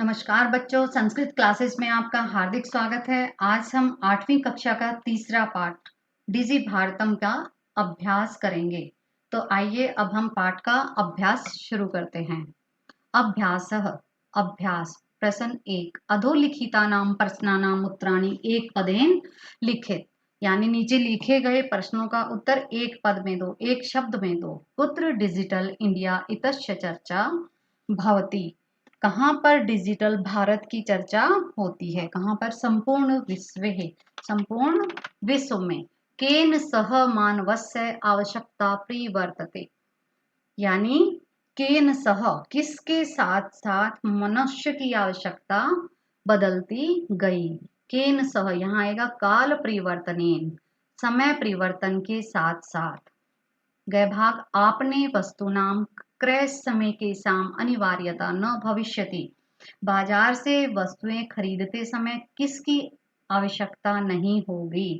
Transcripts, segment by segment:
नमस्कार बच्चों, संस्कृत क्लासेस में आपका हार्दिक स्वागत है। आज हम 8वीं कक्षा का तीसरा पाठ डिजी भारतम का अभ्यास करेंगे। तो आइए अब हम पाठ का अभ्यास शुरू करते हैं। अभ्यासः अभ्यास प्रश्न 1 अधोलिखितानां प्रश्नानां उत्तराणि एक पदेन लिखित। यानी नीचे लिखे गए प्रश्नों का उत्तर एक पद में दो, एक शब्द में दो। कुत्र डिजिटल इंडिया इतस्य चर्चा भवति। कहाँ पर डिजिटल भारत की चर्चा होती है? कहाँ पर? संपूर्ण विश्व है, संपूर्ण विश्व में। केन सह मानवस्य आवश्यकता परिवर्तते, यानी केन सह किसके साथ साथ मनुष्य की आवश्यकता बदलती गई। केन सह यहाँ आएगा काल परिवर्तनेन, समय परिवर्तन के साथ साथ। गए भाग आपने वस्तुनाम क्रय समय के साम अनिवार्यता न भविष्यति। बाजार से वस्तुएं खरीदते समय किसकी आवश्यकता नहीं होगी?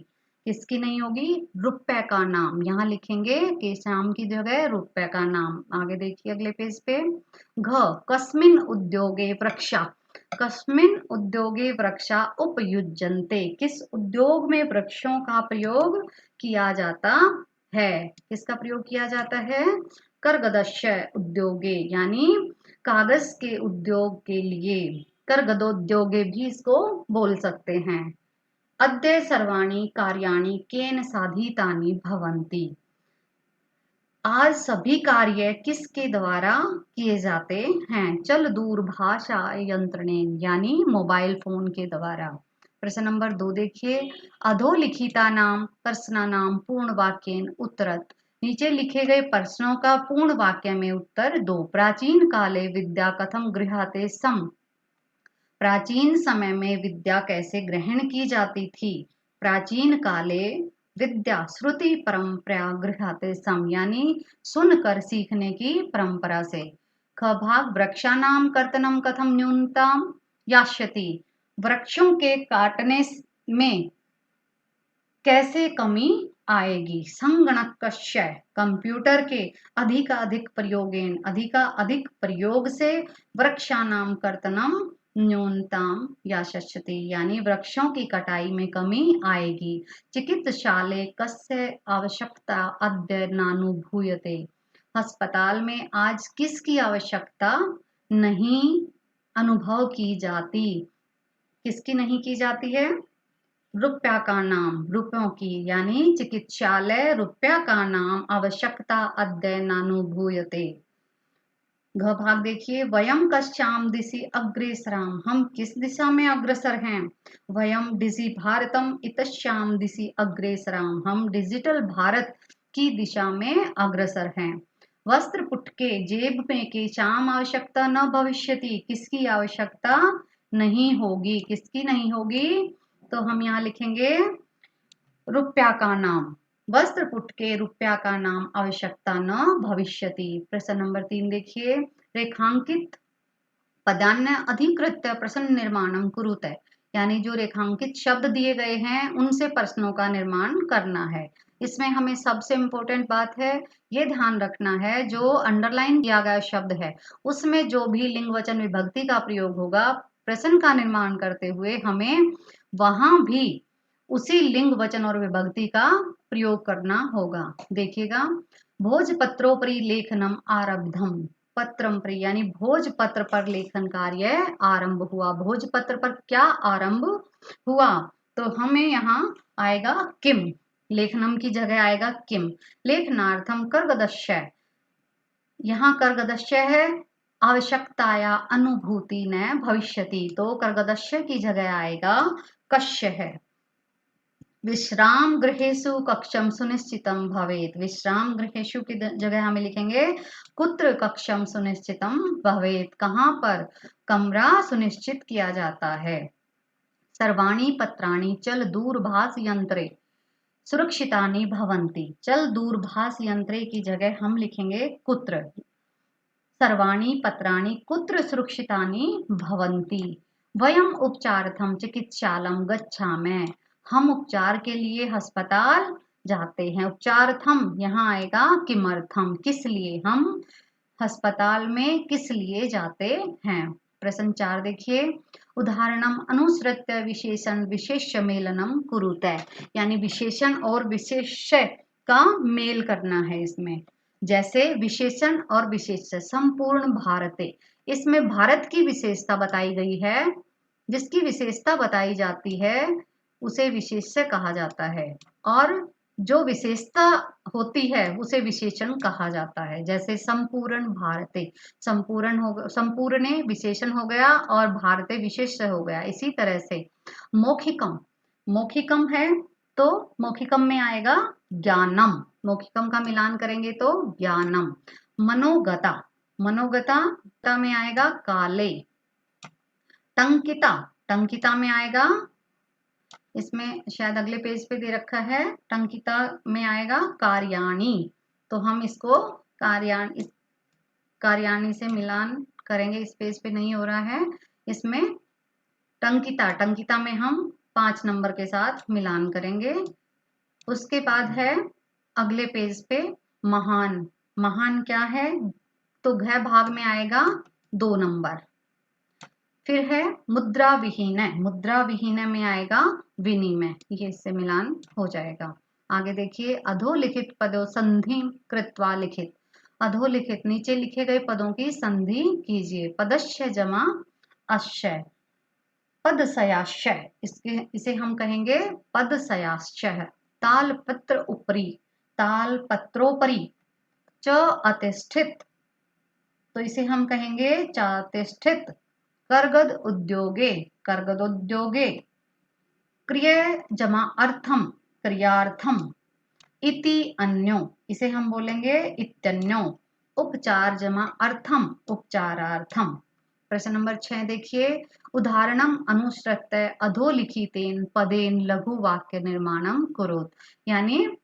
किसकी नहीं होगी? रुपए का नाम। यहाँ लिखेंगे कि शाम की जगह रुपए का नाम। आगे देखिए अगले पेज पे। घ कस्मिन उद्योगे वृक्षा, कस्मिन उद्योगे वृक्षा उपयुज्यन्ते, किस उद्योग में वृक्षों का प्रयोग किया जाता है? किसका प्रयोग किया जाता है? करगदस्य उद्योगे, यानी कागज के उद्योग के लिए। करगदोद्योगे भी इसको बोल सकते हैं। अद्य सर्वाणि कार्याणि केन साधितानि भवन्ति, आज सभी कार्य किसके द्वारा किए जाते हैं? चल दूरभाषा यंत्रणेन, यानी मोबाइल फोन के द्वारा। प्रश्न नंबर 2 देखिए। अधोलिखितानां प्रश्नानां पूर्ण वाक्येन उत्तरत, नीचे लिखे गए प्रश्नों का पूर्ण वाक्य में उत्तर दो। प्राचीन काले विद्या कथम गृह्यते स्म, प्राचीन समय में विद्या कैसे ग्रहण की जाती थी? प्राचीन काले विद्या श्रुति परंपरा गृह्यते स्म, यानी सुनकर सीखने की परंपरा से। ख भाग वृक्षाणाम कर्तनम कथम न्यूनतम यास्यति, वृक्षों के काटने में कैसे कमी आएगी? संगणकस्य, कंप्यूटर के अधिकाधिक प्रयोगेन, अधिकाधिक प्रयोग से वृक्षाणाम कर्तनम न्यूनतम यास्यति, यानी वृक्षों की कटाई में कमी आएगी। चिकित्सालय कस्य आवश्यकता अद्य नानुभूयते, अस्पताल में आज किसकी आवश्यकता नहीं अनुभव की जाती? किसकी नहीं की जाती है? रुपया का नाम, रुपयों की, यानी चिकित्सालय रुपया का नाम आवश्यकता अद्य नानुभूयते। घ भाग देखिए। वयम कश्चाम दिशि अग्रेसराम, हम किस दिशा में अग्रसर हैं? वयम डिजि भारतम इतश्याम दिशि अग्रेसराम, हम डिजिटल भारत की दिशा में अग्रसर हैं। वस्त्र पुटके जेब में के चाम आवश्यकता न भविष्यति, किसकी आवश्यकता नहीं होगी? किसकी नहीं होगी? तो हम यहाँ लिखेंगे रुपया का नाम। वस्त्र पुटके रुपया का नाम आवश्यकता न भविष्यति। प्रश्न नंबर 3 देखिए। रेखांकित पदान्य अधिकृत्य प्रश्न निर्माणम कुरुते, यानी जो रेखांकित शब्द दिए गए हैं उनसे प्रश्नों का निर्माण करना है। इसमें हमें सबसे इम्पोर्टेंट बात है, ये ध्यान रखना है जो अंडरलाइन किया गया शब्द है उसमें जो भी लिंग वचन विभक्ति का प्रयोग होगा प्रश्न का निर्माण करते हुए, हमें वहां भी उसी लिंग वचन और विभक्ति का प्रयोग करना होगा। देखिएगा। भोजपत्रोपरि लेखनम आरब्धम, पत्रम पर, यानी भोजपत्र पर लेखन कार्य आरंभ हुआ। भोजपत्र पर क्या आरंभ हुआ? तो हमें यहाँ आएगा किम, लेखनम की जगह आएगा किम। लेखनार्थम कर्गदस्य, यहाँ कर्गदस्य है, आवश्यकताया अनुभूति न भविष्यति, तो कर्गदस्य की जगह आएगा कस्य है। विश्राम गृहेषु कक्षम सुनिश्चितम भवेत, विश्राम गृहेषु की जगह हमें लिखेंगे कुत्र कक्षम सुनिश्चितम भवेत, कहाँ पर कमरा सुनिश्चित किया जाता है। सर्वाणी पत्राणि चल दूरभाष यंत्रे सुरक्षितानि भवन्ति, चल दूरभाष यंत्रे की जगह हम लिखेंगे कुत्र। सर्वाणी पत्राणि कुत्र सुरक्षितानि भवन्ति। वयम उपचारार्थम चिकित्सालयं गच्छामः, हम उपचार के लिए अस्पताल जाते हैं। उपचारार्थम यहाँ आएगा किमर्थम, किस लिए हम अस्पताल में किस लिए जाते हैं। प्रश्न 4 देखिए, उदाहरणम अनुसृत्य विशेषण विशेष्य मेलनम कुरुते, यानी विशेषण और विशेष्य का मेल करना है इसमें। जैसे विशेषण और विशेष्य, संपूर्ण भारते, इसमें भारत की विशेषता बताई गई है, जिसकी विशेषता बताई जाती है उसे विशेष्य कहा जाता है, और जो विशेषता होती है उसे विशेषण कहा जाता है। जैसे संपूर्ण भारते, संपूर्ण विशेषण हो गया और भारते विशेष्य हो गया। इसी तरह से मौखिकम, मौखिकम है तो मौखिकम में आएगा ज्ञानम, मौखिकम का मिलान करेंगे तो ज्ञानम। मनोगता, मनोगता में आएगा काले। टंकिता, टंकिता में आएगा, इसमें शायद अगले पेज पे दे रखा है, टंकिता में आएगा कार्याणी, तो हम इसको कार्याणी से मिलान करेंगे। इस पेज पे नहीं हो रहा है, इसमें टंकिता, टंकिता में हम 5 नंबर के साथ मिलान करेंगे। उसके बाद है अगले पेज पे महान, महान क्या है तो घ भाग में आएगा 2 नंबर। फिर है मुद्रा विहीन, मुद्रा विहीन में आएगा विनिमय, ये इससे मिलान हो जाएगा। आगे देखिए, अधोलिखित पदों संधि कृत्वा लिखित, अधोलिखित नीचे लिखे गए पदों की संधि कीजिए। पदस्य जमा अश्य, पदसयाश्य, इसे हम कहेंगे पदसयाश्य। तालपत्र उपरी, तालपत्रोपरि, च अतिष्ठित, तो इसे हम कहेंगे चातिष्ठित। कर्गद उद्योगे, कर्गदोद्योगे। क्रिय जमा अर्थम, क्रियार्थम। इति अन्यो, इसे हम बोलेंगे इत्यन्यो। उपचार जमा अर्थम, उपचारार्थम। प्रश्न नंबर 6 देखिए, उदाहरणम अनुसृत्य अधोलिखितेन पदेन लघु वाक्य निर्माणम कुरुत, यानी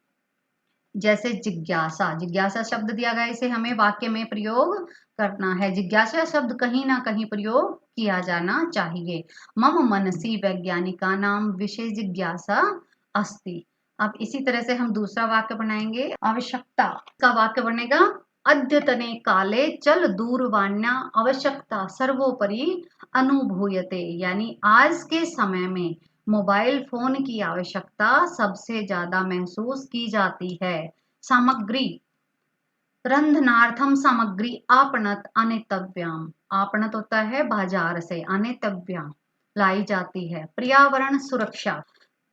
जैसे जिज्ञासा, जिज्ञासा शब्द दिया गया, इसे हमें वाक्य में प्रयोग करना है। जिज्ञासा शब्द कहीं ना कहीं प्रयोग किया जाना चाहिए। मम मनसी वैज्ञानिका नाम विषय जिज्ञासा अस्ति। अब इसी तरह से हम दूसरा वाक्य बनाएंगे। आवश्यकता का वाक्य बनेगा, अद्यतने काले चल दूरवाण्या आवश्यकता सर्वोपरि अनुभूयते, यानी आज के समय में मोबाइल फोन की आवश्यकता सबसे ज्यादा महसूस की जाती है। सामग्री, रंधनार्थम सामग्री आपणत अनेतव्याम, आपणत होता है बाजार से, अनेतव्याम लाई जाती है। पर्यावरण सुरक्षा,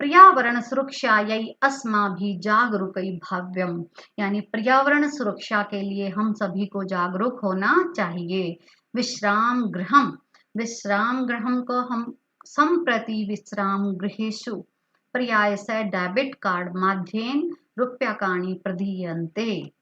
पर्यावरण सुरक्षा यही अस्माभि जागरूक भाव्यम, यानी पर्यावरण सुरक्षा के लिए हम सभी को जागरूक होना चाहिए। विश्राम गृहम, विश्राम गृहम को हम संप्रति विश्राम गृहेषु पर्यायश डेबिट कार्ड माध्येन रूप्यकाणि प्रदीयन्ते।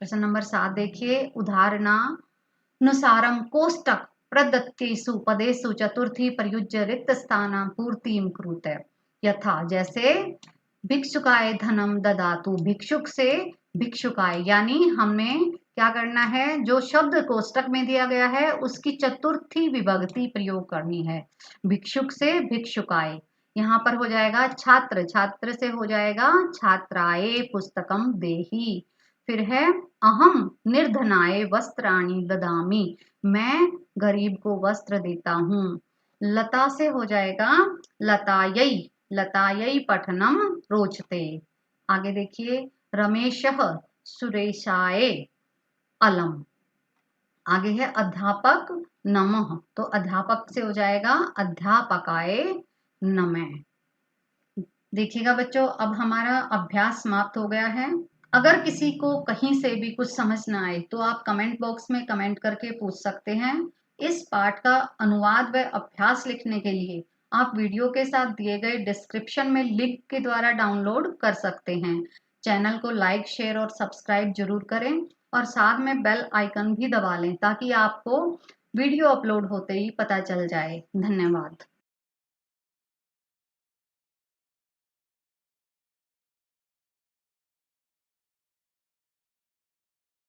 प्रश्न नंबर 7 देखिए, उदाहरणानुसारम कोष्टक प्रदत्तेषु पदेषु चतुर्थी प्रयुज्य रिक्त स्थान पूर्तिम कुरुते, यथा जैसे भिक्षुकाय धनम ददातु, भिक्षुक से भिक्षुकाय, यानी हमें क्या करना है, जो शब्द कोष्टक में दिया गया है उसकी चतुर्थी विभक्ति प्रयोग करनी है। भिक्षुक से भिक्षुकाय, यहाँ पर हो जाएगा छात्र, छात्र से हो जाएगा छात्राय पुस्तकम देहि। फिर है अहम निर्धनाय वस्त्राणि ददामि, मैं गरीब को वस्त्र देता हूँ। लता से हो जाएगा लतायै, लतायै पठनम रोचते। आगे देखिए, रमेशः सुरेशाय अलम। आगे है अध्यापक नमः, तो अध्यापक से हो जाएगा अध्यापकाय नमः। देखिएगा बच्चों, अब हमारा अभ्यास समाप्त हो गया है। अगर किसी को कहीं से भी कुछ समझ ना आए तो आप कमेंट बॉक्स में कमेंट करके पूछ सकते हैं। इस पाठ का अनुवाद व अभ्यास लिखने के लिए आप वीडियो के साथ दिए गए डिस्क्रिप्शन में लिंक के द्वारा डाउनलोड कर सकते हैं। चैनल को लाइक, शेयर और सब्सक्राइब जरूर करें और साथ में बेल आइकन भी दबा लें ताकि आपको वीडियो अपलोड होते ही पता चल जाए। धन्यवाद।